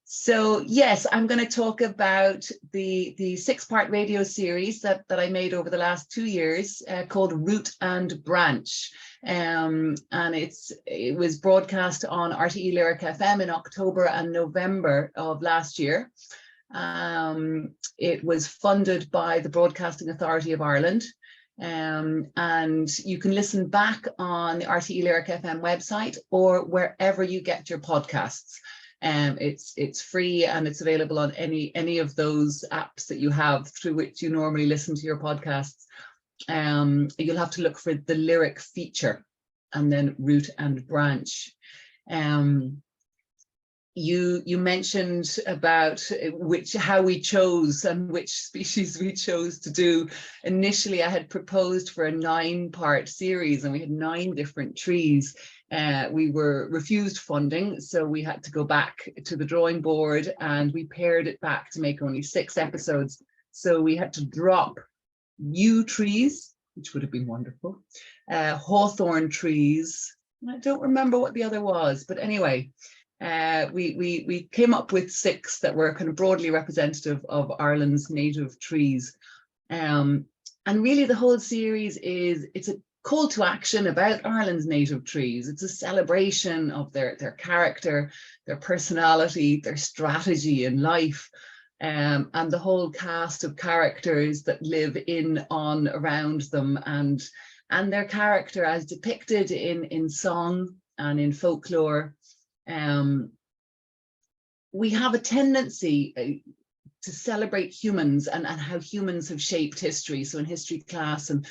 So yes, I'm going to talk about the 6-part radio series that I made over the last 2 years called Root and Branch. And it was broadcast on RTE Lyric FM in October and November of last year. It was funded by the Broadcasting Authority of Ireland. And you can listen back on the RTE Lyric FM website or wherever you get your podcasts. It's free and it's available on any of those apps that you have through which you normally listen to your podcasts. You'll have to look for the lyric feature and then Root and Branch. You mentioned about how we chose and which species we chose to do. Initially, I had proposed for a 9-part series and we had 9 different trees. We were refused funding, so we had to go back to the drawing board and we pared it back to make only 6 episodes. So we had to drop yew trees, which would have been wonderful, hawthorn trees. I don't remember what the other was, but anyway, we came up with 6 that were kind of broadly representative of Ireland's native trees. And really the whole series it's a call to action about Ireland's native trees. It's a celebration of their character, their personality, their strategy in life, and the whole cast of characters that live in, on, around them, and their character as depicted in song and in folklore. We have a tendency to celebrate humans and how humans have shaped history. So in history class and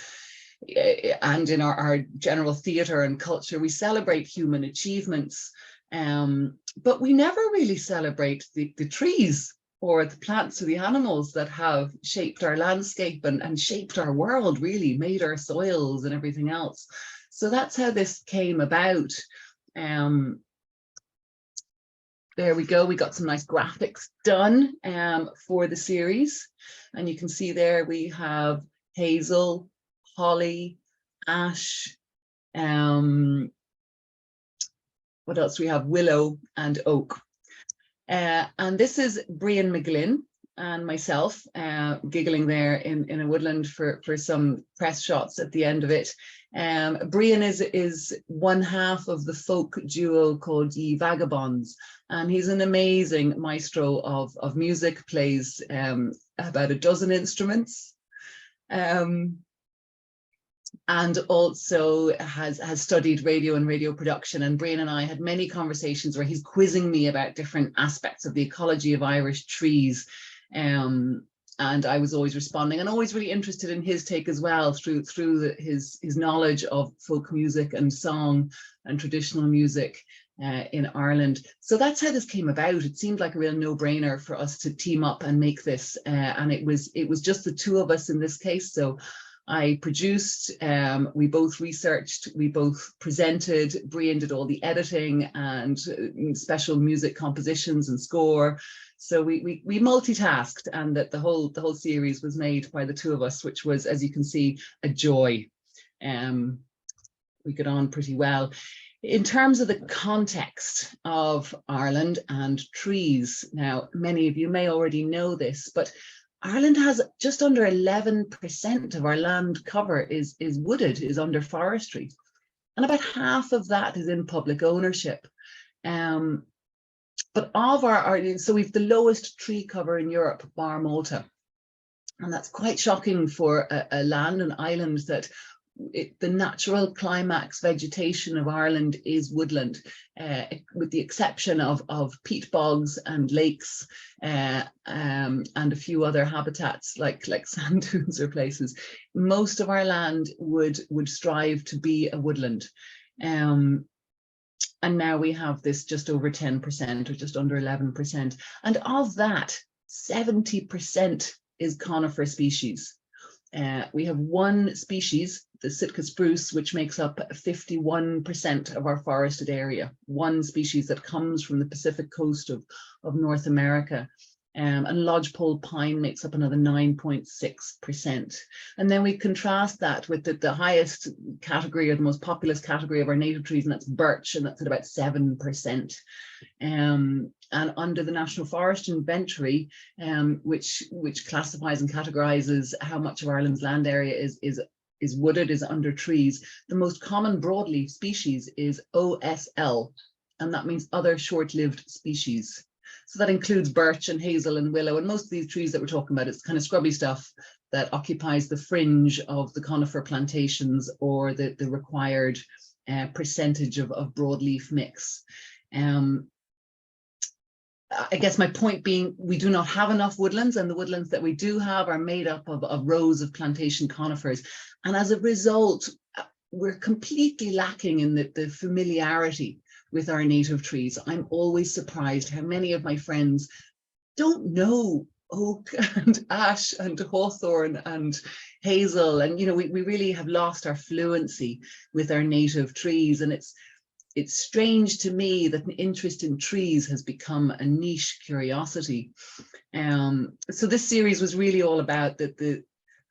in our general theatre and culture, we celebrate human achievements, but we never really celebrate the trees or the plants or the animals that have shaped our landscape and shaped our world, really made our soils and everything else. So that's how this came about. There we go. We got some nice graphics done for the series. And you can see there we have Hazel, holly, ash, what else? We have willow and oak. And this is Brían Mc Gloinn and myself giggling there in a woodland for some press shots at the end of it. Brían is one half of the folk duo called Ye Vagabonds, and he's an amazing maestro of music, plays about a dozen instruments, and also has studied radio and radio production. And Brían and I had many conversations where he's quizzing me about different aspects of the ecology of Irish trees. And I was always responding and always really interested in his take as well through his knowledge of folk music and song and traditional music in Ireland. So that's how this came about. It seemed like a real no-brainer for us to team up and make this, and it was just the 2 of us in this case. So I produced, we both researched, we both presented. Brían did all the editing and special music compositions and score. So we multitasked, and that the whole series was made by the 2 of us, which was, as you can see, a joy. We got on pretty well. In terms of the context of Ireland and trees, now many of you may already know this, but Ireland has just under 11% of our land cover is wooded, is under forestry, and about half of that is in public ownership. But of so we've the lowest tree cover in Europe, bar Malta, and that's quite shocking for a land, an island that the natural climax vegetation of Ireland is woodland, with the exception of peat bogs and lakes, and a few other habitats like sand dunes or places. Most of our land would strive to be a woodland. And now we have this just over 10% or just under 11%. And of that, 70% is conifer species. We have one species, the Sitka spruce, which makes up 51% of our forested area. One species that comes from the Pacific coast of North America. and lodgepole pine makes up another 9.6%. And then we contrast that with the highest category, or the most populous category of our native trees, and that's birch, and that's at about 7%. And under the National Forest Inventory, which classifies and categorizes how much of Ireland's land area is wooded, is under trees, the most common broadleaf species is OSL, and that means other short-lived species. So that includes birch and hazel and willow, and most of these trees that we're talking about, it's kind of scrubby stuff that occupies the fringe of the conifer plantations, or the required percentage of broadleaf mix. I guess my point being, we do not have enough woodlands, and the woodlands that we do have are made up of rows of plantation conifers. And as a result, we're completely lacking in the familiarity with our native trees. I'm always surprised how many of my friends don't know oak and ash and hawthorn and hazel. And, you know, we really have lost our fluency with our native trees. And it's strange to me that an interest in trees has become a niche curiosity. So this series was really all about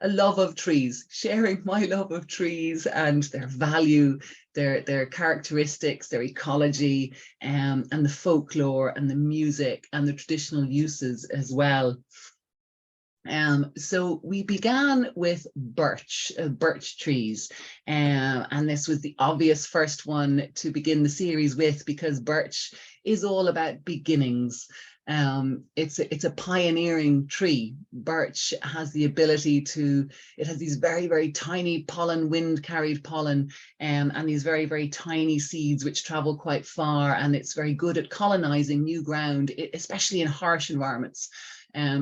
a love of trees, sharing my love of trees and their value, their characteristics, their ecology, and the folklore and the music and the traditional uses as well. So we began with birch trees, and this was the obvious first one to begin the series with, because birch is all about beginnings. It's a pioneering tree. Birch has the ability it has these very, very tiny pollen, wind carried pollen, and these very, very tiny seeds which travel quite far, and it's very good at colonizing new ground, especially in harsh environments.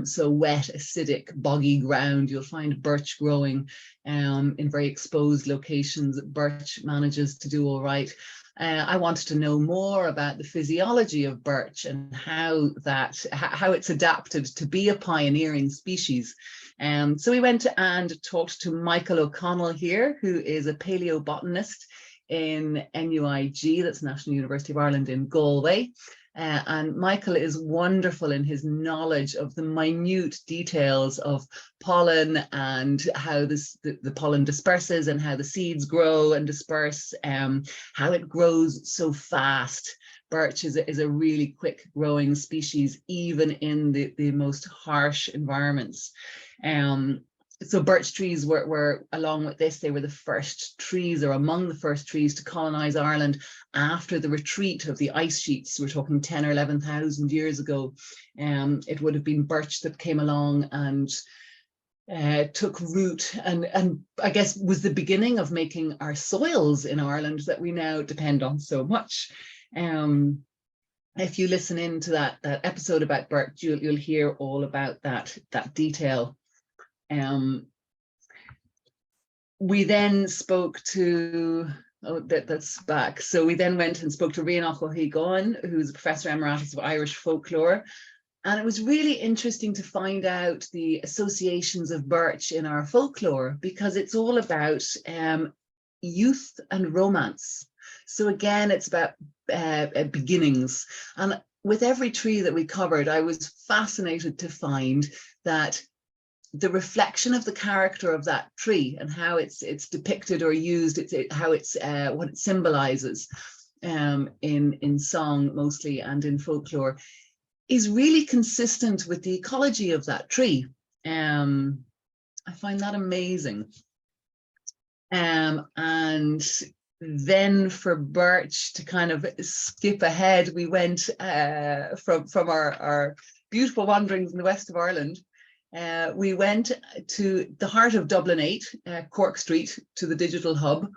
So wet, acidic, boggy ground, you'll find birch growing in very exposed locations. Birch manages to do all right. I wanted to know more about the physiology of birch and how it's adapted to be a pioneering species. So we went and talked to Michael O'Connell here, who is a paleobotanist in NUIG, that's National University of Ireland in Galway. And Michael is wonderful in his knowledge of the minute details of pollen and how the pollen disperses and how the seeds grow and disperse, how it grows so fast. Birch is a really quick growing species, even in the most harsh environments. So birch trees were, along with this, they were the first trees, or among the first trees, to colonize Ireland after the retreat of the ice sheets. We're talking 10 or 11,000 years ago. It would have been birch that came along and took root, and I guess was the beginning of making our soils in Ireland that we now depend on so much. If you listen into that episode about birch, you'll hear all about that detail. We then spoke to, that's back. So we then went and spoke to Brían Mc Gloinn, who's a professor emeritus of Irish folklore. And it was really interesting to find out the associations of birch in our folklore, because it's all about youth and romance. So again, it's about beginnings. And with every tree that we covered, I was fascinated to find that the reflection of the character of that tree and how it's depicted or used, what it symbolizes in song mostly and in folklore, is really consistent with the ecology of that tree. I find that amazing. And then for birch, to kind of skip ahead, we went from our beautiful wanderings in the west of Ireland. We went to the heart of Dublin 8, Cork Street, to the digital hub,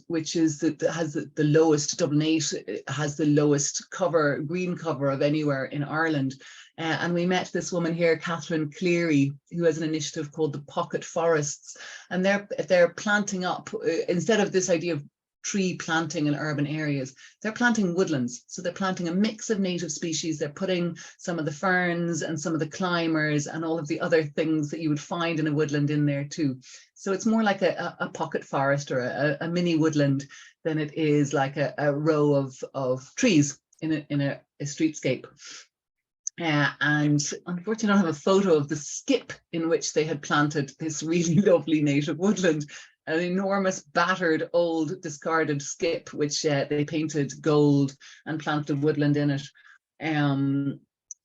which has the lowest, Dublin 8 has the lowest green cover of anywhere in Ireland. And we met this woman here, Catherine Cleary, who has an initiative called the Pocket Forests. And they're planting up, instead of this idea of tree planting in urban areas, they're planting woodlands. So they're planting a mix of native species. They're putting some of the ferns and some of the climbers and all of the other things that you would find in a woodland in there too. So it's more like a pocket forest or a mini woodland than it is like a row of trees in a streetscape. And unfortunately, I don't have a photo of the skip in which they had planted this really lovely native woodland, an enormous battered old discarded skip, which they painted gold and planted woodland in it.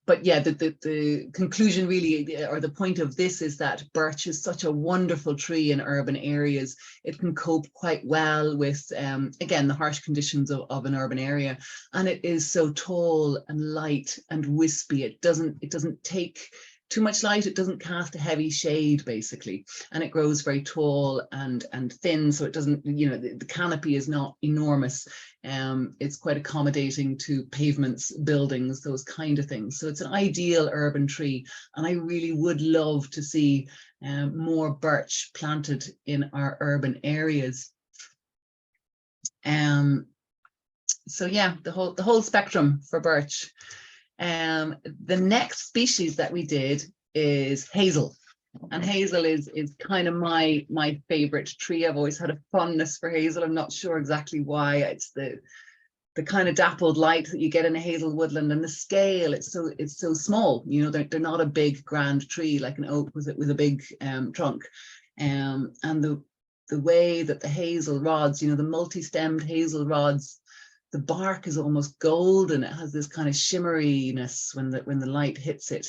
But yeah, the conclusion really, or the point of this, is that birch is such a wonderful tree in urban areas. It can cope quite well with, again, the harsh conditions of an urban area. And it is so tall and light and wispy. It doesn't take too much light. It doesn't cast a heavy shade, basically. And it grows very tall and thin. So it doesn't, you know, the canopy is not enormous. It's quite accommodating to pavements, buildings, those kind of things. So it's an ideal urban tree. And I really would love to see more birch planted in our urban areas. So yeah, the whole spectrum for birch. The next species that we did is hazel. And hazel is kind of my favorite tree. I've always had a fondness for hazel. I'm not sure exactly why. It's the kind of dappled light that you get in a hazel woodland, and the scale, it's so small. You know, they're not a big grand tree like an oak with a big trunk. And the way that the hazel rods, you know, the multi-stemmed hazel rods, the bark is almost golden. It has this kind of shimmeriness when the light hits it.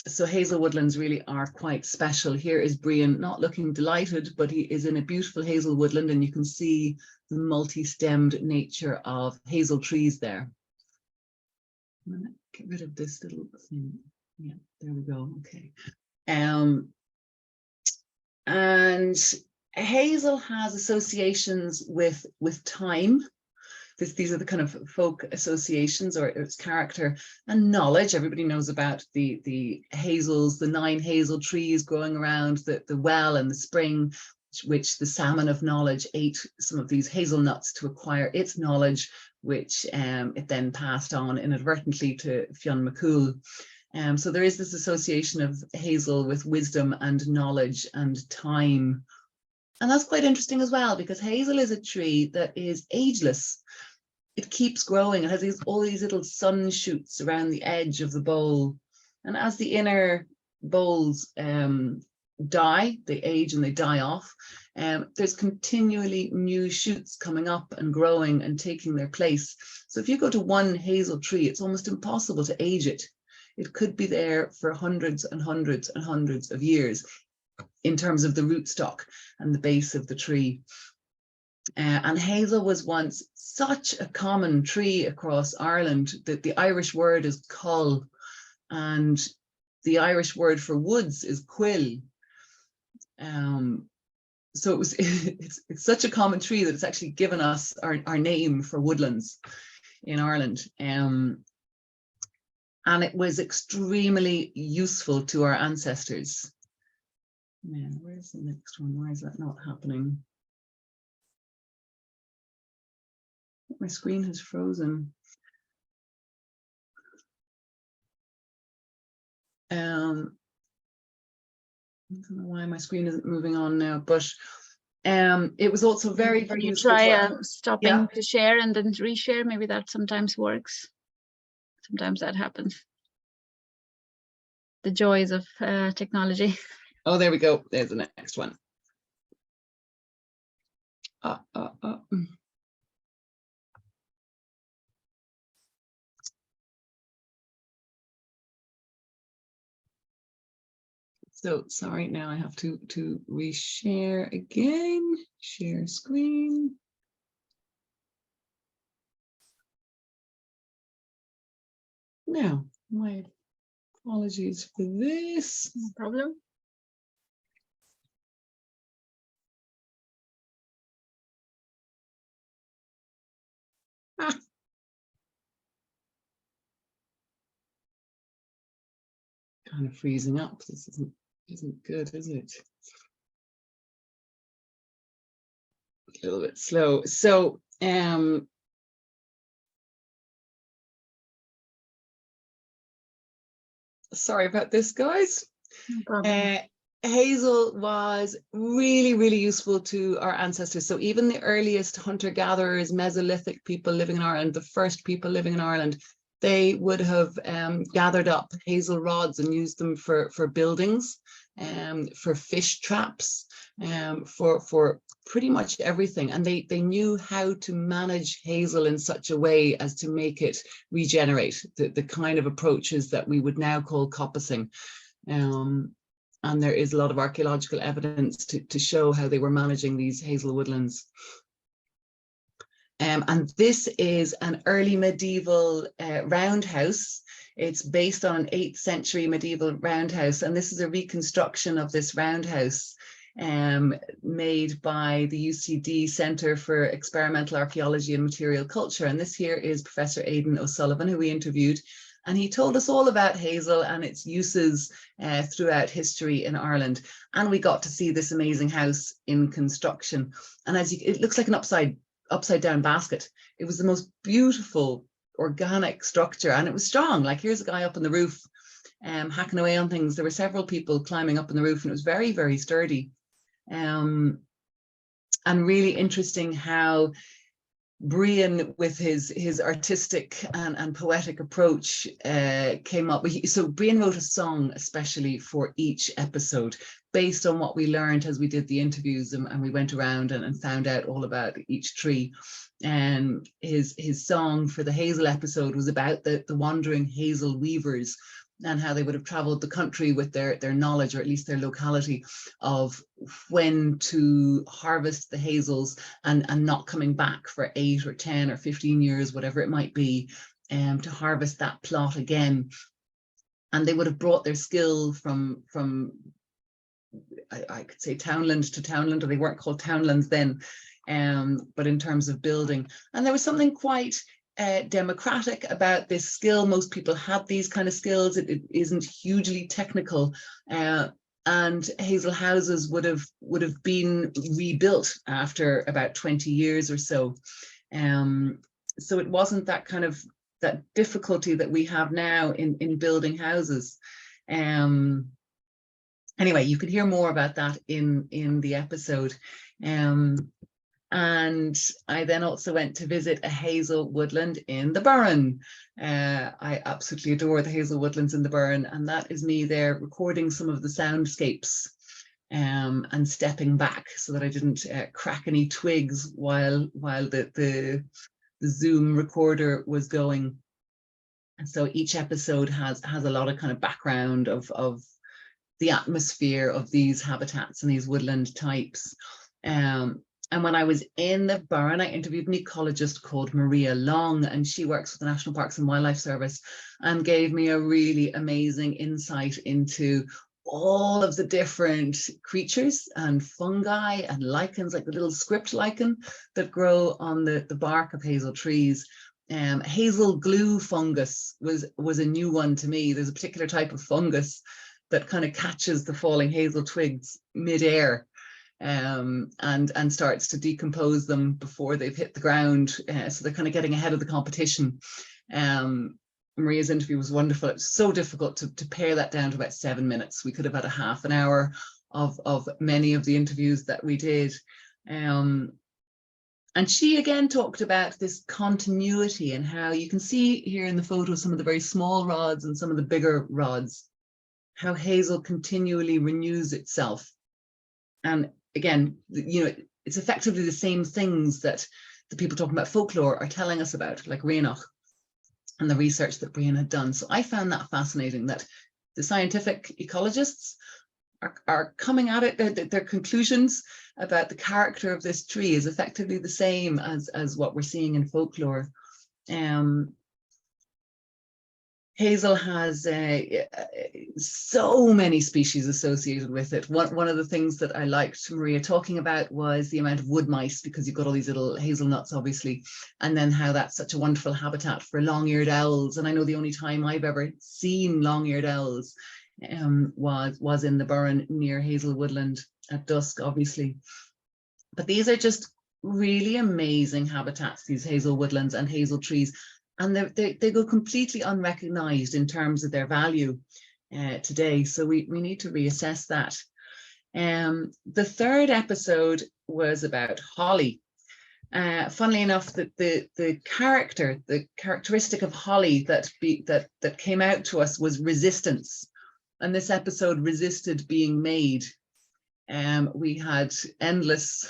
So hazel woodlands really are quite special. Here is Brían, not looking delighted, but he is in a beautiful hazel woodland, and you can see the multi-stemmed nature of hazel trees there. I'm gonna get rid of this little thing. Yeah, there we go. Okay. And hazel has associations with time. These are the kind of folk associations, or its character and knowledge. Everybody knows about the hazels, the 9 hazel trees growing around the well in the spring, which the salmon of knowledge ate some of these hazelnuts to acquire its knowledge, which it then passed on inadvertently to Fionn McCool. So there is this association of hazel with wisdom and knowledge and time. And that's quite interesting as well, because hazel is a tree that is ageless. It keeps growing. It has all these little sun shoots around the edge of the bowl. And as the inner bowls die, they age and they die off, there's continually new shoots coming up and growing and taking their place. So if you go to one hazel tree, it's almost impossible to age it. It could be there for hundreds and hundreds and hundreds of years in terms of the rootstock and the base of the tree. And hazel was once such a common tree across Ireland that the Irish word is cull, and the Irish word for woods is quill. So it's such a common tree that it's actually given us our name for woodlands in Ireland. And it was extremely useful to our ancestors. Yeah, where's the next one? Why is that not happening? My screen has frozen. I don't know why my screen isn't moving on now, but it was also very, very useful. Try stopping to share and then reshare. Maybe that sometimes works. Sometimes that happens. The joys of technology. Oh, there we go. There's the next one. So sorry, now I have to reshare again. Share screen. Now, my apologies for this. No problem. Kind of freezing up. This isn't good, is it? A little bit slow. So sorry about this, guys. No problem. Hazel was really, really useful to our ancestors. So even the earliest hunter-gatherers, Mesolithic people living in Ireland, the first people living in Ireland, they would have gathered up hazel rods and used them for buildings, for fish traps, for pretty much everything. And they knew how to manage hazel in such a way as to make it regenerate, the kind of approaches that we would now call coppicing. And there is a lot of archaeological evidence to show how they were managing these hazel woodlands. And this is an early medieval roundhouse. It's based on an 8th century medieval roundhouse. And this is a reconstruction of this roundhouse made by the UCD Centre for Experimental Archaeology and Material Culture. And this here is Professor Aidan O'Sullivan, who we interviewed. And he told us all about hazel and its uses throughout history in Ireland. And we got to see this amazing house in construction. And it looks like an upside down basket. It was the most beautiful organic structure, and it was strong. Like, here's a guy up on the roof hacking away on things. There were several people climbing up on the roof, and it was very, very sturdy. And really interesting how Brían, with his artistic and poetic approach, came up with. So Brían wrote a song especially for each episode, based on what we learned as we did the interviews, and we went around and found out all about each tree. And his song for the hazel episode was about the wandering hazel weavers and how they would have traveled the country with their knowledge, or at least their locality, of when to harvest the hazels and not coming back for 8 or 10 or 15 years, whatever it might be, to harvest that plot again. And they would have brought their skill from I could say townland to townland, or they weren't called townlands then, but in terms of building. And there was something quite democratic about this skill. Most people had these kind of skills. It isn't hugely technical, and hazel houses would have been rebuilt after about 20 years or so. So it wasn't that kind of that difficulty that we have now in building houses. Anyway, you can hear more about that in the episode. And I then also went to visit a hazel woodland in the Burren. I absolutely adore the hazel woodlands in the Burren, and that is me there recording some of the soundscapes and stepping back so that I didn't crack any twigs while the Zoom recorder was going. And so each episode has a lot of kind of background of the atmosphere of these habitats and these woodland types. And when I was in the Burren, I interviewed an ecologist called Maria Long, and she works with the National Parks and Wildlife Service, and gave me a really amazing insight into all of the different creatures and fungi and lichens, like the little script lichen that grow on the bark of hazel trees. Hazel glue fungus was a new one to me. There's a particular type of fungus that kind of catches the falling hazel twigs mid-air. And starts to decompose them before they've hit the ground. So they're kind of getting ahead of the competition. Maria's interview was wonderful. It was so difficult to pare that down to about 7 minutes. We could have had a half an hour of many of the interviews that we did. And she again talked about this continuity and how you can see here in the photo some of the very small rods and some of the bigger rods, how hazel continually renews itself. And again, you know, it's effectively the same things that the people talking about folklore are telling us about, like Rianach and the research that Brían had done. So I found that fascinating, that the scientific ecologists are coming at it. Their conclusions about the character of this tree is effectively the same as what we're seeing in folklore. Hazel has so many species associated with it. One of the things that I liked Maria talking about was the amount of wood mice, because you've got all these little hazelnuts, obviously, and then how that's such a wonderful habitat for long-eared owls. And I know the only time I've ever seen long-eared owls was in the Burren near Hazel Woodland at dusk, obviously. But these are just really amazing habitats, these hazel woodlands and hazel trees. And they go completely unrecognized in terms of their value today. So we need to reassess that. The third episode was about holly. Funnily enough, that the characteristic of holly that came out to us was resistance, and this episode resisted being made. We had endless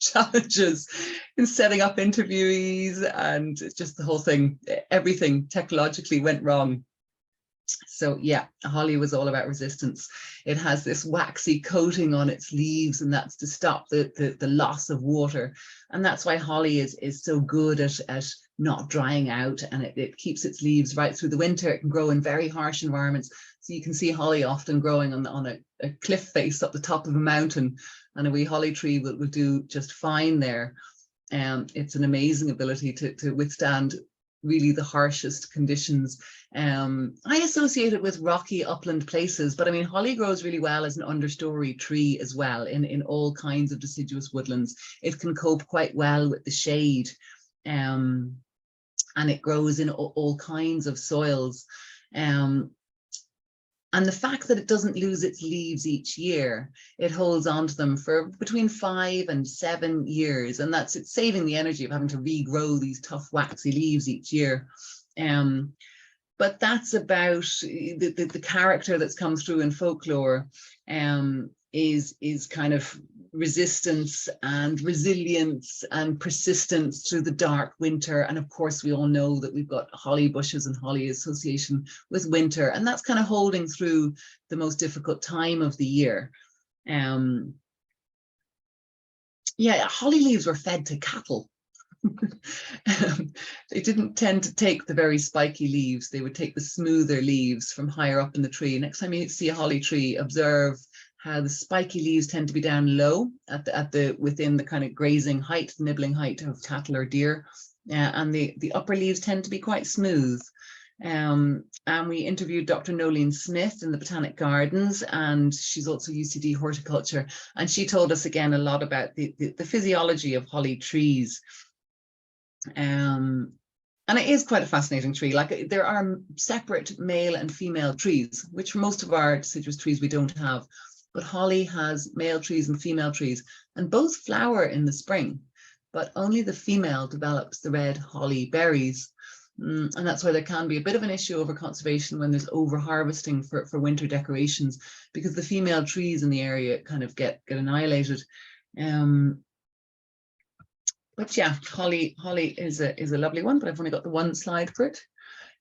challenges in setting up interviewees, and just the whole thing, everything technologically went wrong. So yeah, holly was all about resistance. It has this waxy coating on its leaves, and that's to stop the loss of water. And that's why holly is so good at not drying out, and it keeps its leaves right through the winter. It can grow in very harsh environments. So you can see holly often growing on a cliff face up the top of a mountain, and a wee holly tree will do just fine there. It's an amazing ability to withstand really the harshest conditions. I associate it with rocky upland places, but I mean, holly grows really well as an understory tree as well in all kinds of deciduous woodlands. It can cope quite well with the shade, and it grows in all kinds of soils. And the fact that it doesn't lose its leaves each year, it holds on to them for between 5 and 7 years. And it's saving the energy of having to regrow these tough waxy leaves each year. But that's about the character that's come through in folklore, is kind of resistance and resilience and persistence through the dark winter. And of course, we all know that we've got holly bushes and holly association with winter, and that's kind of holding through the most difficult time of the year. Yeah, holly leaves were fed to cattle. They didn't tend to take the very spiky leaves. They would take the smoother leaves from higher up in the tree. Next time you see a holly tree, observe how the spiky leaves tend to be down low within the kind of grazing height, nibbling height of cattle or deer, and the upper leaves tend to be quite smooth. And we interviewed Dr. Nolene Smith in the Botanic Gardens, and she's also UCD horticulture, and she told us again a lot about the physiology of holly trees. And it is quite a fascinating tree. Like, there are separate male and female trees, which for most of our deciduous trees we don't have. But holly has male trees and female trees, and both flower in the spring, but only the female develops the red holly berries. And that's why there can be a bit of an issue over conservation when there's over harvesting for winter decorations, because the female trees in the area kind of get annihilated. But yeah, holly is a lovely one, but I've only got the one slide for it.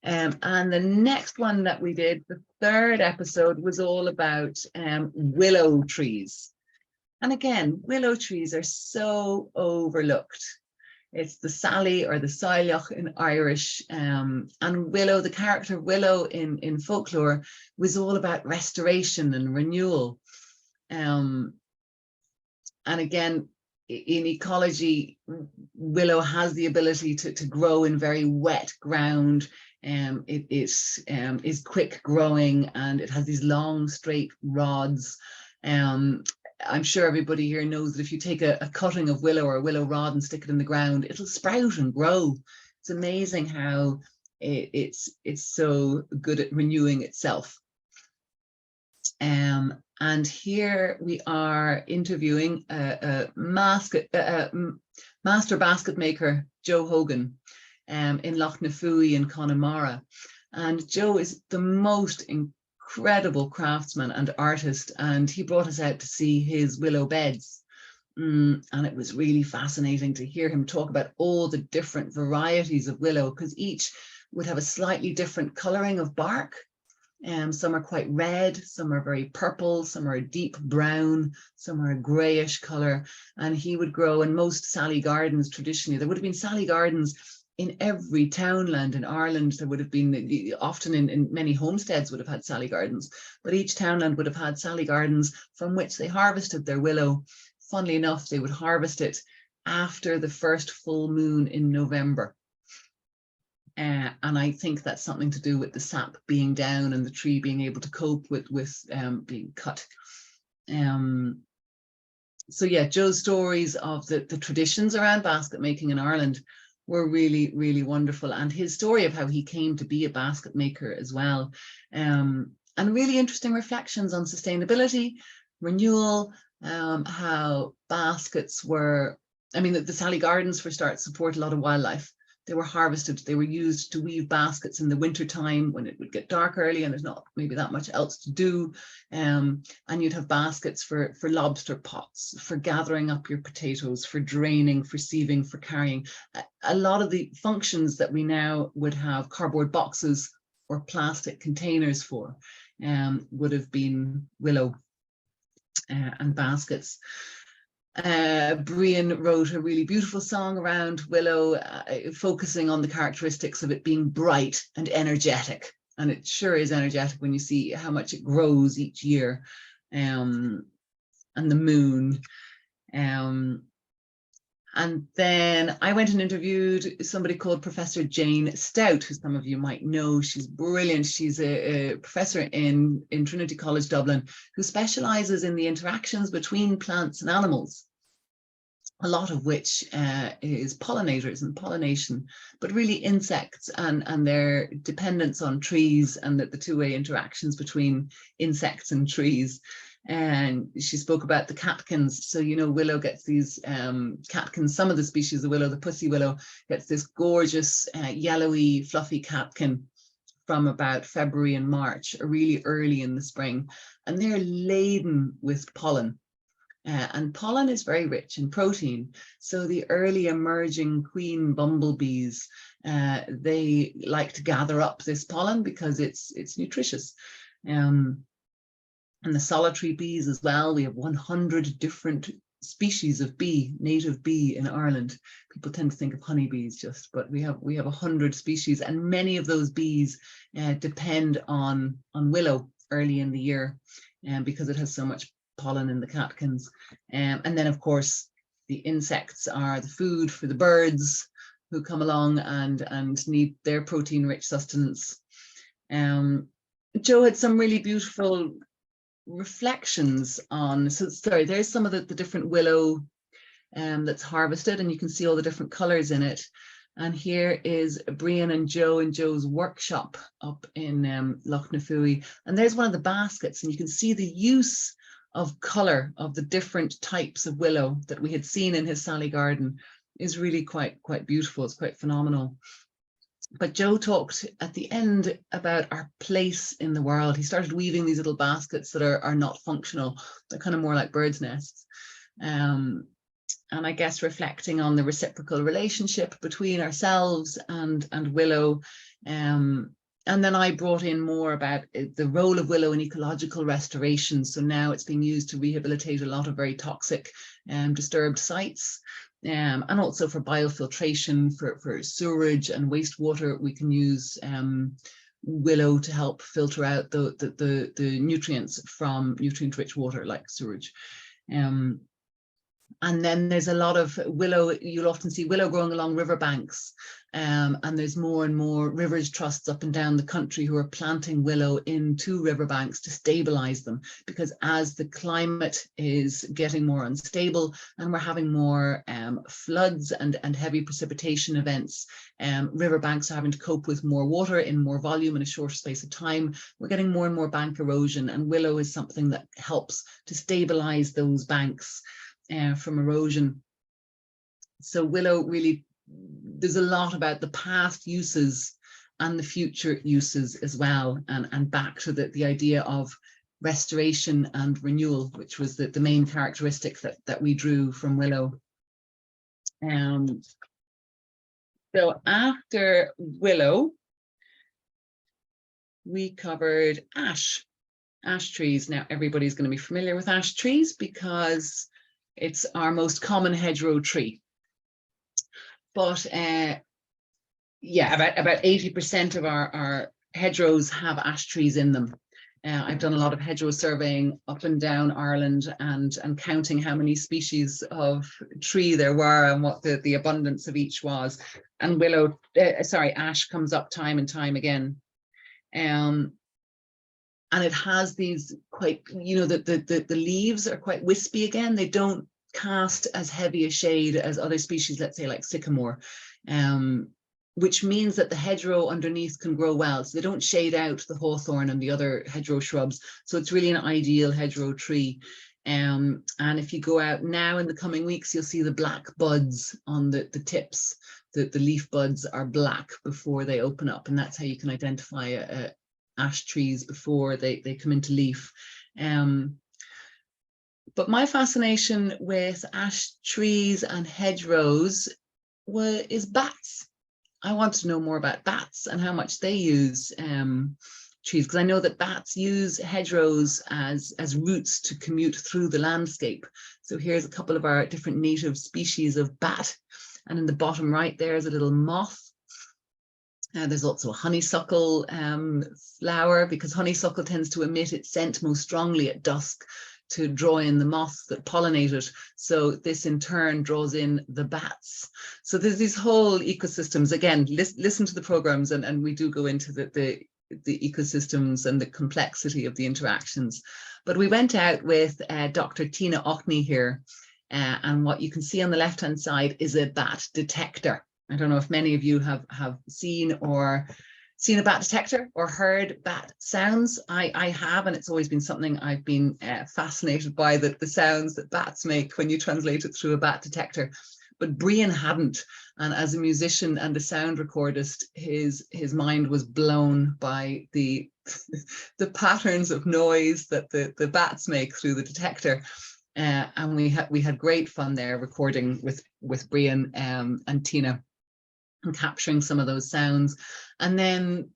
And the next one that we did, the third episode, was all about willow trees. And again, willow trees are so overlooked. It's the Sally or the Sailach in Irish. And Willow, the character of Willow in folklore, was all about restoration and renewal. And again, in ecology, willow has the ability to grow in very wet ground. It is quick growing, and it has these long straight rods. I'm sure everybody here knows that if you take a cutting of willow or a willow rod and stick it in the ground, it'll sprout and grow. It's amazing how it's so good at renewing itself. And here we are interviewing a master basket maker, Joe Hogan, in Loch Nafui in Connemara. And Joe is the most incredible craftsman and artist, and he brought us out to see his willow beds. And it was really fascinating to hear him talk about all the different varieties of willow, because each would have a slightly different colouring of bark. Some are quite red, some are very purple, some are a deep brown, some are a greyish colour. And he would grow in most Sally gardens traditionally. There would have been Sally gardens in every townland in Ireland. There would have been, often in many homesteads would have had Sally gardens, but each townland would have had Sally gardens from which they harvested their willow. Funnily enough, they would harvest it after the first full moon in November. And I think that's something to do with the sap being down and the tree being able to cope with being cut. So yeah, Joe's stories of the traditions around basket making in Ireland were really, really wonderful. And his story of how he came to be a basket maker as well. And really interesting reflections on sustainability, renewal, how baskets were I mean, the Sally Gardens, for start, support a lot of wildlife. They were harvested, they were used to weave baskets in the winter time when it would get dark early and there's not maybe that much else to do. And you'd have baskets for lobster pots, for gathering up your potatoes, for draining, for sieving, for carrying. A lot of the functions that we now would have cardboard boxes or plastic containers for would have been willow and baskets. Brían wrote a really beautiful song around willow, focusing on the characteristics of it being bright and energetic. And it sure is energetic when you see how much it grows each year, and the moon. And then I went and interviewed somebody called Professor Jane Stout, who some of you might know. She's brilliant. She's a professor in Trinity College Dublin, who specializes in the interactions between plants and animals, a lot of which is pollinators and pollination, but really insects and their dependence on trees, and the two-way interactions between insects and trees. And she spoke about the catkins. So, you know, willow gets these catkins. Some of the species of willow, the pussy willow, gets this gorgeous yellowy, fluffy catkin from about February and March, or really early in the spring. And they're laden with pollen. And pollen is very rich in protein. So the early emerging queen bumblebees, they like to gather up this pollen because it's nutritious. And the solitary bees as well. We have 100 different species of bee, native bee in Ireland. People tend to think of honeybees just, but we have 100 species, and many of those bees depend on willow early in the year, because it has so much pollen in the catkins. And then, of course, the insects are the food for the birds who come along and need their protein-rich sustenance. Joe had some really beautiful reflections on, so sorry, there's some of the different willow that's harvested, and you can see all the different colors in it. And here is Brían and Joe's workshop up in Lough na Fui, and there's one of the baskets, and you can see the use of color of the different types of willow that we had seen in his Sally garden is really quite beautiful. It's quite phenomenal. But Joe talked at the end about our place in the world. He started weaving these little baskets that are not functional. They're kind of more like birds' nests. And I guess reflecting on the reciprocal relationship between ourselves and willow. And then I brought in more about the role of willow in ecological restoration. So now it's being used to rehabilitate a lot of very toxic disturbed sites. And also for biofiltration, for sewerage and wastewater, we can use willow to help filter out the nutrients from nutrient-rich water like sewage. And then there's a lot of willow. You'll often see willow growing along riverbanks, and there's more and more rivers trusts up and down the country who are planting willow into riverbanks to stabilize them, because as the climate is getting more unstable and we're having more floods and heavy precipitation events, riverbanks are having to cope with more water in more volume in a short space of time. We're getting more and more bank erosion, and willow is something that helps to stabilize those banks from erosion. So willow really, there's a lot about the past uses and the future uses as well, and back to the idea of restoration and renewal, which was the main characteristic that we drew from willow. So after willow, we covered ash trees. Now everybody's going to be familiar with ash trees because it's our most common hedgerow tree. But yeah, about 80% of our hedgerows have ash trees in them. I've done a lot of hedgerow surveying up and down Ireland and counting how many species of tree there were and what the abundance of each was. And ash comes up time and time again. And it has these quite, the leaves are quite wispy again. They don't cast as heavy a shade as other species, let's say like sycamore, which means that the hedgerow underneath can grow well. So they don't shade out the hawthorn and the other hedgerow shrubs. So it's really an ideal hedgerow tree. And if you go out now in the coming weeks, you'll see the black buds on the tips. The leaf buds are black before they open up, and that's how you can identify ash trees before they come into leaf. But my fascination with ash trees and hedgerows is bats. I want to know more about bats and how much they use trees, because I know that bats use hedgerows as routes to commute through the landscape. So here's a couple of our different native species of bat. And in the bottom right, there's a little moth. There's also a honeysuckle flower, because honeysuckle tends to emit its scent most strongly at dusk to draw in the moths that pollinate it. So this in turn draws in the bats. So there's these whole ecosystems. Again, listen to the programs, and we do go into the ecosystems and the complexity of the interactions. But we went out with Dr. Tina Ochney here, and what you can see on the left-hand side is a bat detector. I don't know if many of you have seen a bat detector or heard bat sounds. I have, and it's always been something I've been fascinated by, the sounds that bats make when you translate it through a bat detector. But Brían hadn't, and as a musician and a sound recordist, his mind was blown by the patterns of noise that the bats make through the detector. And we had great fun there recording with Brían and Tina, and capturing some of those sounds. And then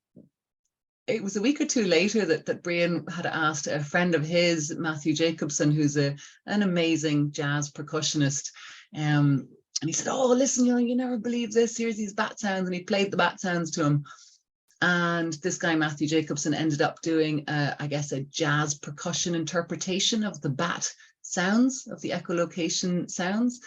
it was a week or two later that Brían had asked a friend of his, Matthew Jacobson, who's an amazing jazz percussionist, and he said, oh, listen, you never believe this, here's these bat sounds, and he played the bat sounds to him. And this guy, Matthew Jacobson, ended up doing, I guess, a jazz percussion interpretation of the bat sounds, of the echolocation sounds.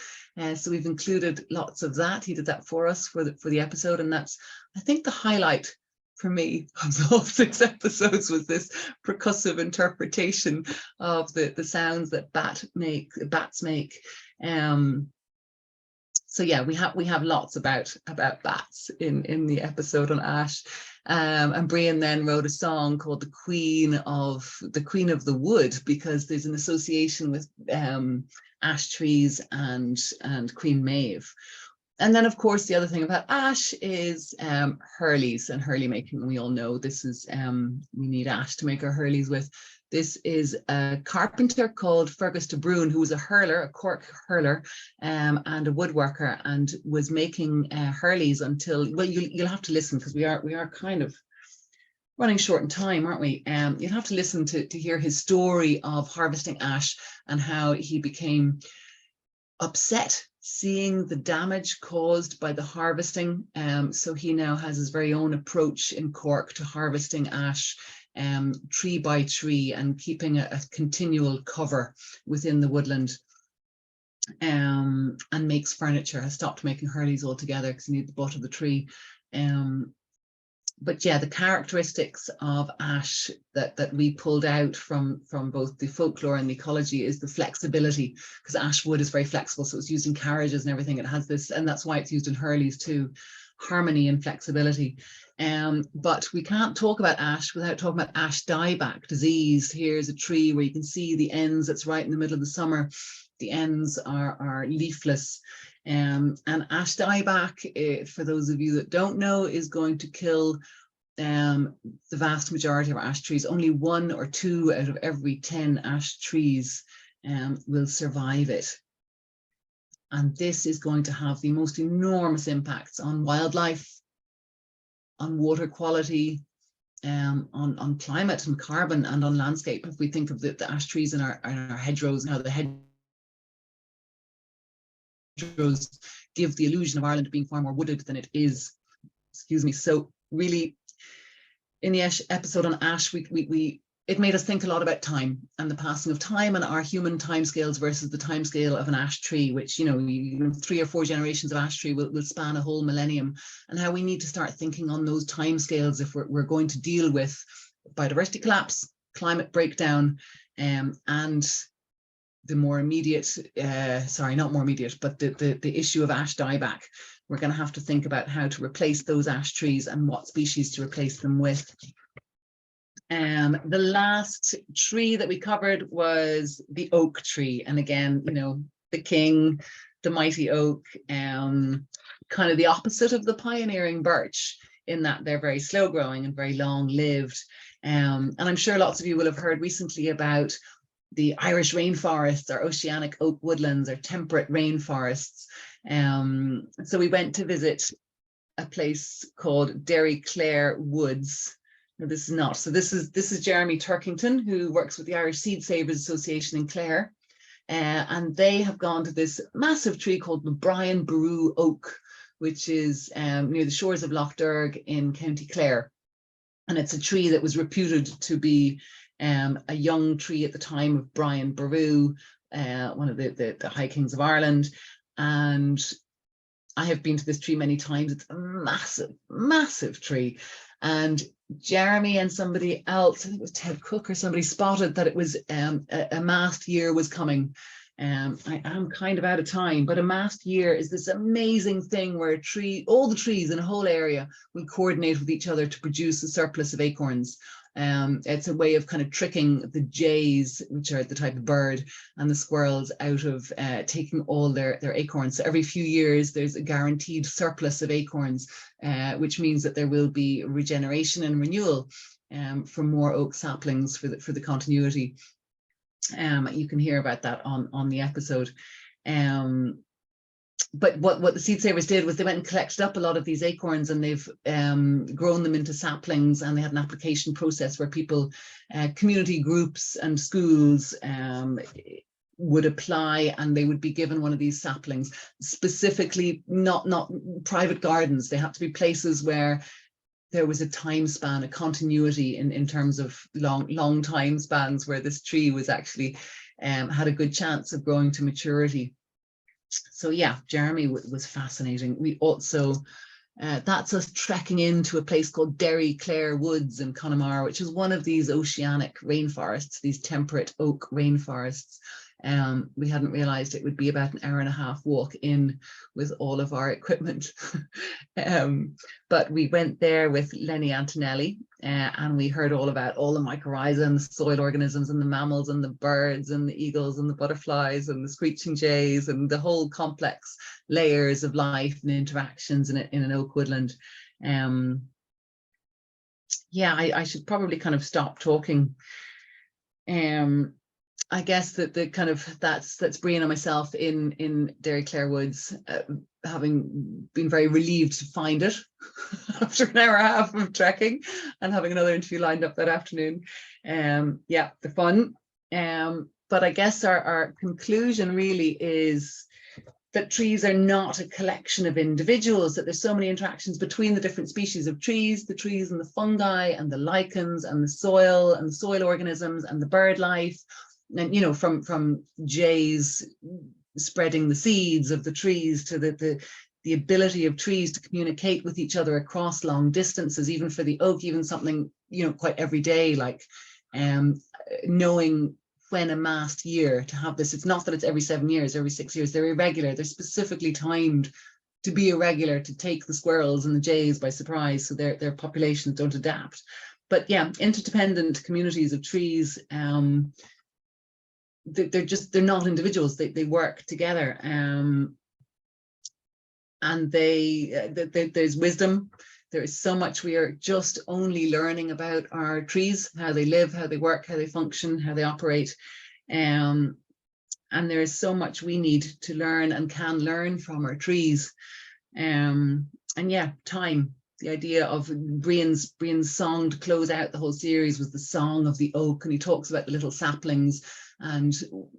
So we've included lots of that. He did that for us for the episode, and that's, I think, the highlight for me of all 6 episodes, was this percussive interpretation of the sounds that bats make. So yeah, we have lots about bats in the episode on ash. And Brían then wrote a song called the Queen of the Wood, because there's an association with ash trees and Queen Maeve. And then, of course, the other thing about ash is hurleys and hurley making. We all know this is, we need ash to make our hurleys with. This is a carpenter called Fergus de Bruin, who was a hurler, a Cork hurler, and a woodworker, and was making hurleys until, well, you'll have to listen, because we are kind of running short in time, aren't we? You'll have to listen to hear his story of harvesting ash and how he became upset seeing the damage caused by the harvesting. So he now has his very own approach in Cork to harvesting ash, tree by tree, and keeping a continual cover within the woodland, and makes furniture. Has stopped making hurleys altogether because you need the butt of the tree. But yeah, the characteristics of ash that we pulled out from both the folklore and the ecology is the flexibility, because ash wood is very flexible, so it's used in carriages and everything. It has this, and that's why it's used in hurleys too, harmony and flexibility. But we can't talk about ash without talking about ash dieback disease. Here's a tree where you can see the ends. It's right in the middle of the summer. The ends are leafless. And ash dieback, for those of you that don't know, is going to kill the vast majority of our ash trees. Only 1 or 2 out of every 10 ash trees will survive it. And this is going to have the most enormous impacts on wildlife, on water quality, on climate and carbon, and on landscape. If we think of the ash trees in our hedgerows, and how the hedgerows give the illusion of Ireland being far more wooded than it is. Excuse me. So really, in the episode on ash, it made us think a lot about time and the passing of time, and our human timescales versus the timescale of an ash tree, which, 3 or 4 generations of ash tree will span a whole millennium, and how we need to start thinking on those timescales if we're going to deal with biodiversity collapse, climate breakdown, and the more immediate, not more immediate, but the issue of ash dieback. We're going to have to think about how to replace those ash trees and what species to replace them with. The last tree that we covered was the oak tree. And again, you know, the king, the mighty oak, kind of the opposite of the pioneering birch, in that they're very slow growing and very long lived. And I'm sure lots of you will have heard recently about the Irish rainforests, or oceanic oak woodlands, or temperate rainforests. So we went to visit a place called Derry Clare Woods. No, this is not. So this is Jeremy Turkington, who works with the Irish Seed Savers Association in Clare. And they have gone to this massive tree called the Brían Mc Gloinn oak, which is near the shores of Lough Derg in County Clare. And it's a tree that was reputed to be a young tree at the time of Brian Boru, one of the High Kings of Ireland. And I have been to this tree many times. It's a massive, massive tree. And Jeremy and somebody else, I think it was Ted Cook or somebody, spotted that it was a mast year was coming. I am kind of out of time, but a mast year is this amazing thing where a tree, all the trees in a whole area will coordinate with each other to produce a surplus of acorns. It's a way of kind of tricking the jays, which are the type of bird, and the squirrels out of taking all their acorns. So every few years, there's a guaranteed surplus of acorns, which means that there will be regeneration and renewal for more oak saplings for the continuity. You can hear about that on the episode. But what the Seed Savers did was they went and collected up a lot of these acorns, and they've grown them into saplings, and they had an application process where people, community groups and schools would apply, and they would be given one of these saplings, specifically not private gardens. They have to be places where there was a time span, a continuity in terms of long time spans, where this tree was actually had a good chance of growing to maturity. So yeah, Jeremy was fascinating. We also, that's us trekking into a place called Derry Clare Woods in Connemara, which is one of these oceanic rainforests, these temperate oak rainforests. We hadn't realized it would be about an hour and a half walk in with all of our equipment. But we went there with Lenny Antonelli, and we heard all about all the mycorrhiza and the soil organisms and the mammals and the birds and the eagles and the butterflies and the screeching jays and the whole complex layers of life and interactions in an oak woodland. Yeah, I should probably kind of stop talking. I guess that the kind of that's Brían and myself in Derry Clare Woods, having been very relieved to find it after an hour and a half of trekking, and having another interview lined up that afternoon. Yeah, the fun. But I guess our conclusion really is that trees are not a collection of individuals, that there's so many interactions between the different species of trees, the trees and the fungi and the lichens and the soil organisms and the bird life. And, you know, from jays spreading the seeds of the trees to the ability of trees to communicate with each other across long distances, even for the oak, even something, you know, quite everyday, like knowing when a mast year to have this. It's not that it's every 7 years, every 6 years. They're irregular. They're specifically timed to be irregular, to take the squirrels and the jays by surprise, so their populations don't adapt. But yeah, interdependent communities of trees. They're not individuals. They work together, and there's wisdom. There is so much we are just only learning about our trees, how they live, how they work, how they function, how they operate, and there is so much we need to learn and can learn from our trees. And yeah, time. The idea of Brían's song to close out the whole series was the song of the oak, and he talks about the little saplings and,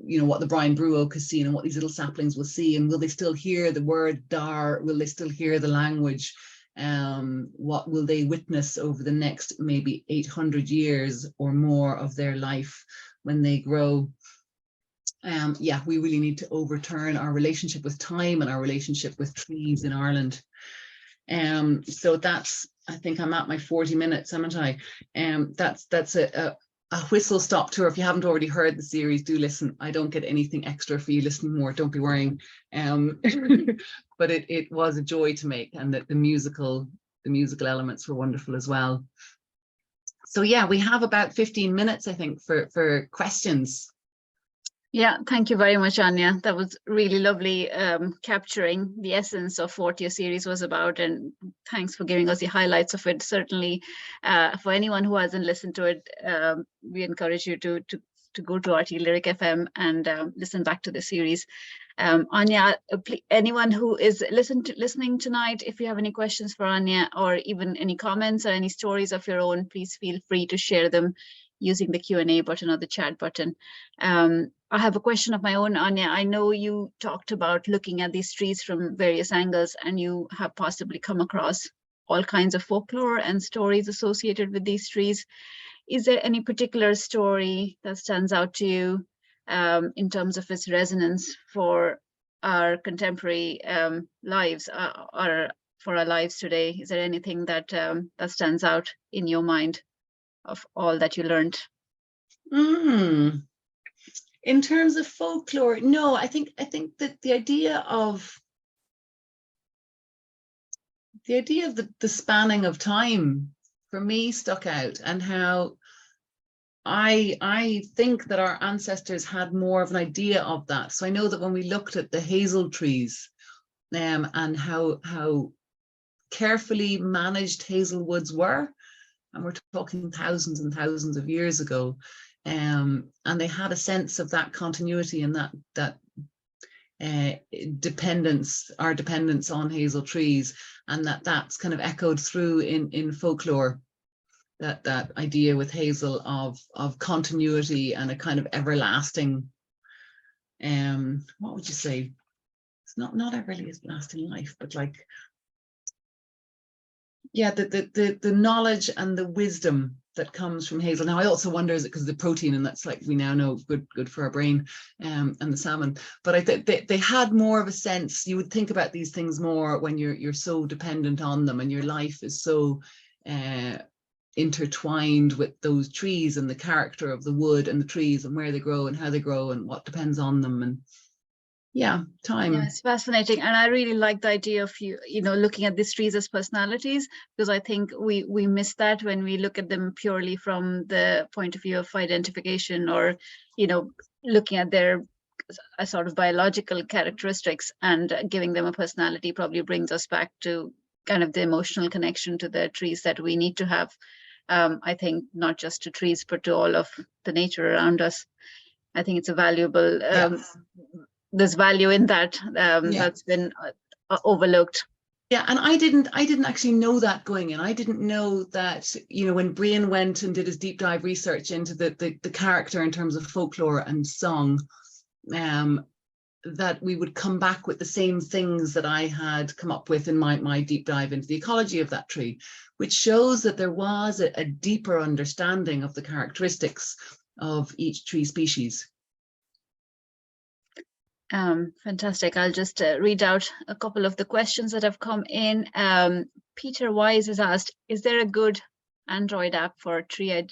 you know, what the Brían Mc Gloinn oak has seen and what these little saplings will see, and will they still hear the word dar? Will they still hear the language? What will they witness over the next maybe 800 years or more of their life when they grow? Yeah, we really need to overturn our relationship with time and our relationship with trees in Ireland. So that's, I think I'm at my 40 minutes, haven't I? That's a whistle stop tour. If you haven't already heard the series, do listen. I don't get anything extra for you listening more, don't be worrying. But it was a joy to make, and that the musical elements were wonderful as well. So yeah, we have about 15 minutes, I think, for questions. Yeah, thank you very much, Anja. That was really lovely, capturing the essence of what your series was about, and thanks for giving us the highlights of it. Certainly, for anyone who hasn't listened to it, we encourage you to go to RT Lyric FM and listen back to the series. Anja, anyone who is listening tonight, if you have any questions for Anja, or even any comments or any stories of your own, please feel free to share them using the Q&A button or the chat button. I have a question of my own, Anja. I know you talked about looking at these trees from various angles, and you have possibly come across all kinds of folklore and stories associated with these trees. Is there any particular story that stands out to you in terms of its resonance for our contemporary lives, or for our lives today? Is there anything that that stands out in your mind of all that you learned? In terms of folklore, no, I think that the idea of the spanning of time for me stuck out, and how I think that our ancestors had more of an idea of that. So I know that when we looked at the hazel trees, and how carefully managed hazel woods were, and we're talking thousands and thousands of years ago, and they had a sense of that continuity and that dependence, our dependence on hazel trees, and that's kind of echoed through in folklore. That idea with hazel of continuity and a kind of everlasting, what would you say? It's not everlasting life, but like, yeah, the knowledge and the wisdom that comes from hazel. Now, I also wonder, is it because of the protein, and that's, like we now know, good for our brain, and the salmon. But I think they had more of a sense. You would think about these things more when you're so dependent on them, and your life is so intertwined with those trees and the character of the wood and the trees and where they grow and how they grow and what depends on them. And yeah, time. Yeah, it's fascinating, and I really like the idea of you know, looking at these trees as personalities, because I think we miss that when we look at them purely from the point of view of identification, or, you know, looking at their sort of biological characteristics and giving them a personality probably brings us back to kind of the emotional connection to the trees that we need to have. I think not just to trees, but to all of the nature around us. I think it's a valuable, there's value in that, that's been overlooked. Yeah, and I didn't actually know that going in. I didn't know that, you know, when Brían went and did his deep dive research into the character in terms of folklore and song, that we would come back with the same things that I had come up with in my deep dive into the ecology of that tree, which shows that there was a deeper understanding of the characteristics of each tree species. Fantastic. I'll just read out a couple of the questions that have come in. Peter Wise has asked, is there a good Android app for tree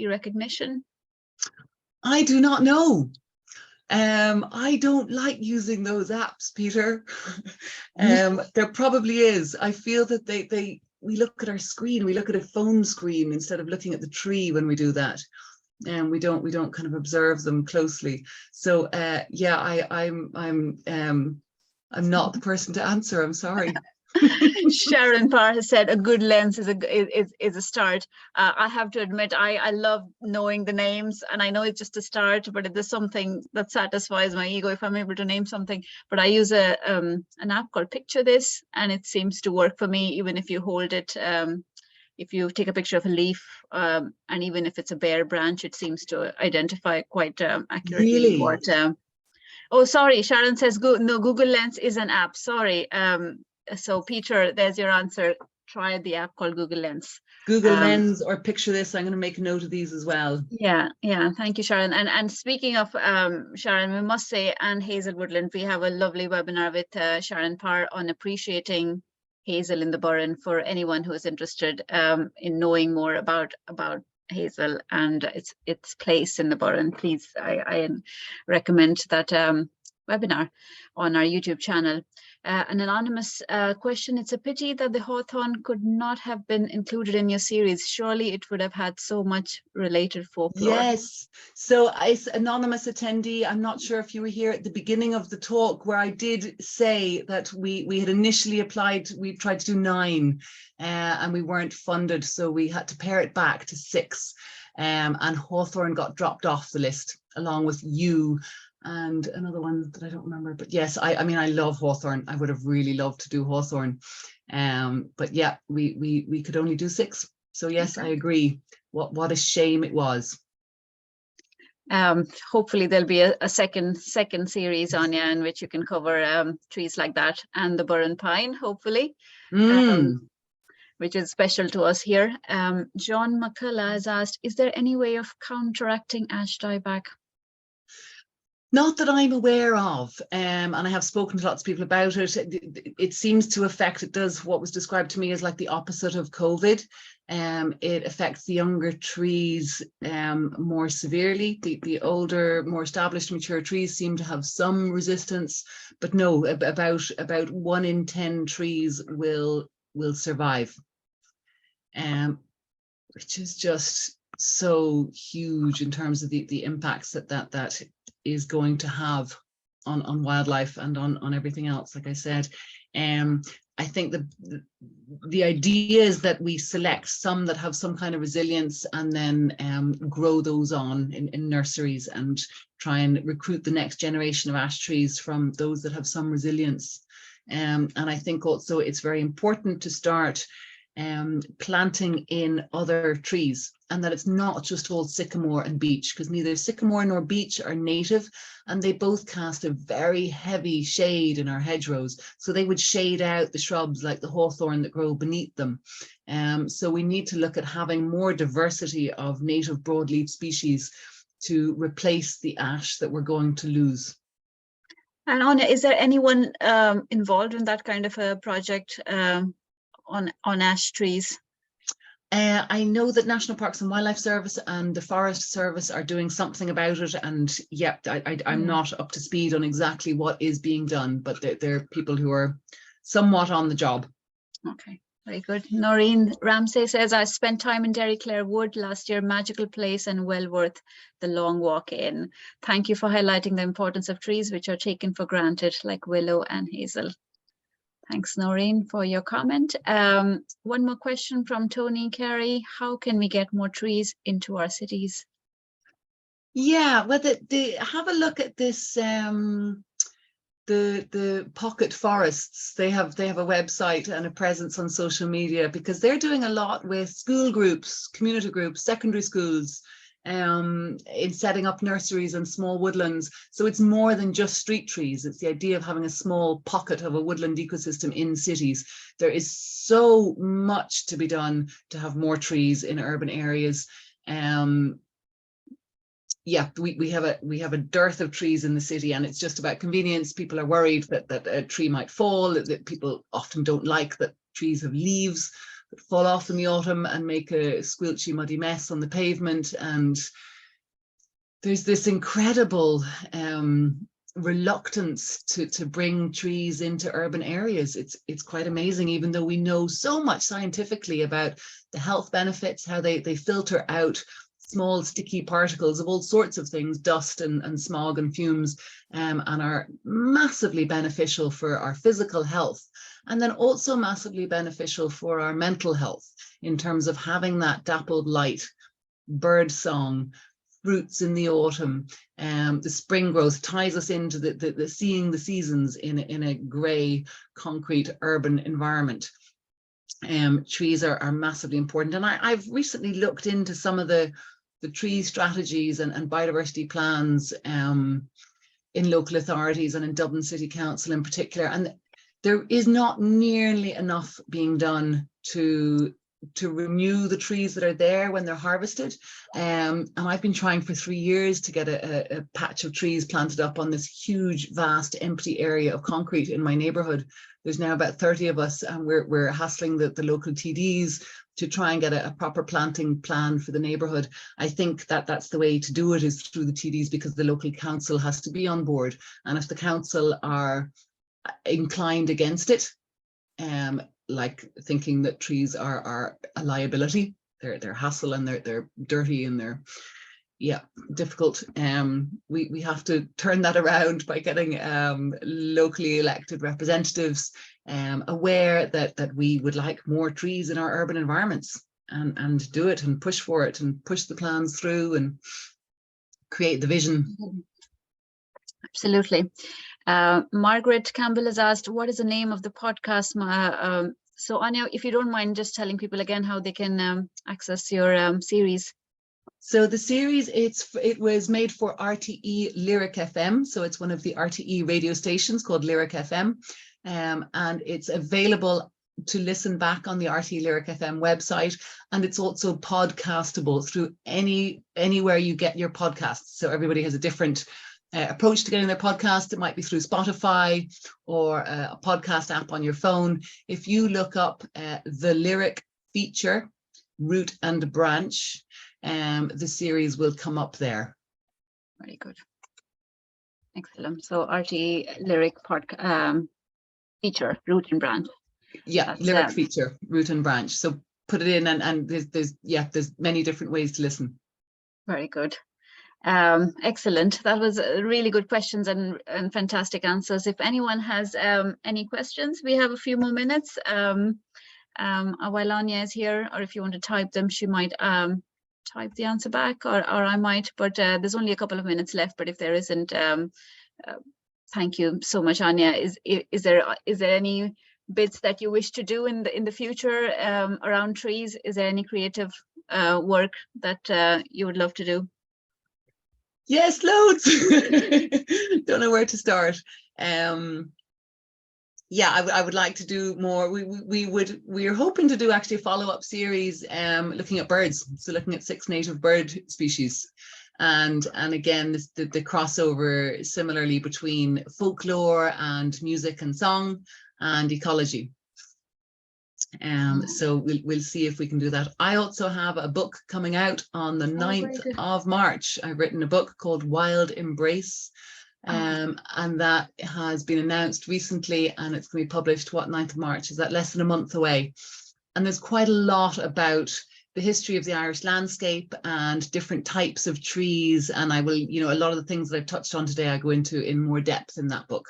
recognition? I do not know. I don't like using those apps, Peter. There probably is. I feel that we look at our screen, we look at a phone screen instead of looking at the tree when we do that. And we don't kind of observe them closely. So yeah, I'm not the person to answer. I'm sorry. Sharon Parr has said a good lens is a start. I have to admit, I love knowing the names, and I know it's just a start, but if there's something that satisfies my ego, if I'm able to name something. But I use an app called Picture This, and it seems to work for me, even if you hold it. If you take a picture of a leaf, and even if it's a bare branch, it seems to identify quite accurately. Really? What. Oh, sorry, Sharon says no. Google Lens is an app. Sorry. So Peter, there's your answer. Try the app called Google Lens. Google Lens or Picture This. I'm going to make a note of these as well. Yeah. Thank you, Sharon. And speaking of Sharon, we must say, and Hazel Woodland, we have a lovely webinar with Sharon Parr on appreciating hazel in the Burren for anyone who is interested in knowing more about hazel and its place in the Burren. Please, I recommend that webinar on our YouTube channel. An anonymous question: it's a pity that the hawthorn could not have been included in your series. Surely it would have had so much related folklore. Yes. So as anonymous attendee, I'm not sure if you were here at the beginning of the talk where I did say that we had initially applied, we tried to do 9 and we weren't funded. So we had to pare it back to 6 and hawthorn got dropped off the list along with you and another one that I don't remember. But yes, I mean, I love hawthorn. I would have really loved to do hawthorn. But yeah, we could only do 6. So yes, I agree. What a shame it was. Hopefully there'll be a second series, Anja, in which you can cover trees like that and the burren pine, hopefully, which is special to us here. John McCullough has asked, is there any way of counteracting ash dieback? Not that I'm aware of, and I have spoken to lots of people about it. It seems to affect, it does what was described to me as like the opposite of COVID. It affects the younger trees more severely. The older, more established, mature trees seem to have some resistance, but no, about 1 in 10 trees will survive, which is just so huge in terms of the impacts that is going to have on wildlife and on everything else. Like I said, I think the idea is that we select some that have some kind of resilience and then grow those on in nurseries and try and recruit the next generation of ash trees from those that have some resilience. And I think also it's very important to start planting in other trees, and that it's not just all sycamore and beech, because neither sycamore nor beech are native, and they both cast a very heavy shade in our hedgerows, so they would shade out the shrubs like the hawthorn that grow beneath them. So we need to look at having more diversity of native broadleaf species to replace the ash that we're going to lose. And Anja, is there anyone involved in that kind of a project on ash trees? I know that National Parks and Wildlife Service and the Forest Service are doing something about it, and yeah, I'm not up to speed on exactly what is being done, but there are people who are somewhat on the job. Okay, very good. Noreen Ramsey says, I spent time in Derry Clare Wood last year, magical place and well worth the long walk in. Thank you for highlighting the importance of trees which are taken for granted, like Willow and Hazel. Thanks, Noreen, for your comment. One more question from Tony Carey. How can we get more trees into our cities? Yeah, well, have a look at this. The pocket forests. They have a website and a presence on social media, because they're doing a lot with school groups, community groups, secondary schools, in setting up nurseries and small woodlands. So it's more than just street trees. It's the idea of having a small pocket of a woodland ecosystem in cities. There is so much to be done to have more trees in urban areas. Yeah, we have a dearth of trees in the city, and it's just about convenience. People are worried that a tree might fall, that people often don't like that trees have leaves that fall off in the autumn and make a squelchy, muddy mess on the pavement. And there's this incredible reluctance to bring trees into urban areas. It's quite amazing, even though we know so much scientifically about the health benefits, how they filter out small sticky particles of all sorts of things, dust and smog and fumes, and are massively beneficial for our physical health, and then also massively beneficial for our mental health in terms of having that dappled light, bird song, fruits in the autumn. The spring growth ties us into the seeing the seasons in a grey concrete urban environment. Trees are massively important, and I've recently looked into some of the tree strategies and biodiversity plans in local authorities and in Dublin City Council in particular, and there is not nearly enough being done to renew the trees that are there when they're harvested. And I've been trying for 3 years to get a patch of trees planted up on this huge, vast, empty area of concrete in my neighbourhood. There's now about 30 of us, and we're hassling the local TDs to try and get a proper planting plan for the neighbourhood. I think that that's the way to do it, is through the TDs, because the local council has to be on board. And if the council are inclined against it, like thinking that trees are a liability, they're hassle and they're dirty and they're difficult, we have to turn that around by getting locally elected representatives aware that we would like more trees in our urban environments, and do it and push for it and push the plans through and create the vision. Absolutely. Margaret Campbell has asked, what is the name of the podcast? So Anja, if you don't mind just telling people again how they can access your series. So the series, it was made for RTE Lyric FM. So it's one of the RTE radio stations called Lyric FM. And it's available to listen back on the RTE Lyric FM website. And it's also podcastable through anywhere you get your podcasts. So everybody has a different approach to getting their podcast. It might be through Spotify or a podcast app on your phone. If you look up the Lyric feature, Root and Branch, the series will come up there. Very good. Excellent. So RTE Lyric feature, Root and Branch. Yeah, That's, Lyric feature, Root and Branch. So put it in, and there's many different ways to listen. Very good. Excellent. That was really good questions and fantastic answers. If anyone has any questions, we have a few more minutes while Anja is here, or if you want to type them, she might type the answer back, or I might, but there's only a couple of minutes left. But if there isn't, thank you so much, Anja. Is there any bits that you wish to do in the future around trees? Is there any creative work that you would love to do? Yes, loads. Don't know where to start. Yeah, I would like to do more. We're hoping to do actually a follow-up series looking at birds, so looking at 6 native bird species, and again the crossover similarly between folklore and music and song and ecology. So we'll see if we can do that. I also have a book coming out on the 9th of March. I've written a book called Wild Embrace. And that has been announced recently, and it's going to be published 9th of March. Is that less than a month away? And there's quite a lot about the history of the Irish landscape and different types of trees, and I will, a lot of the things that I've touched on today I go into in more depth in that book.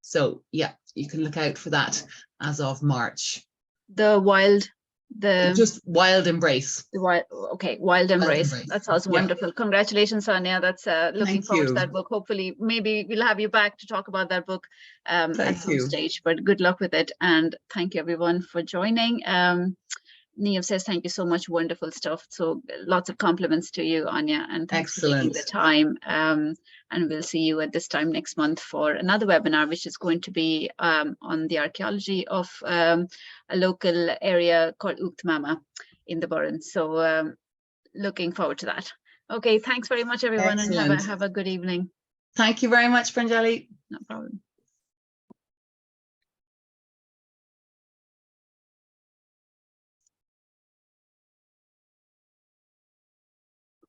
So yeah, you can look out for that as of March. Just Wild Embrace. Wild Embrace. That sounds wonderful. Congratulations, Anja. That's looking forward to that book. Hopefully, maybe we'll have you back to talk about that book at some stage. But good luck with it, and thank you everyone for joining. Niamh says thank you so much. Wonderful stuff. So lots of compliments to you, Anja, and thanks for taking the time. And we'll see you at this time next month for another webinar, which is going to be on the archaeology of a local area called Uchtmama in the Burren. So looking forward to that. Okay, thanks very much, everyone. Excellent. And have a good evening. Thank you very much, Pranjali. No problem.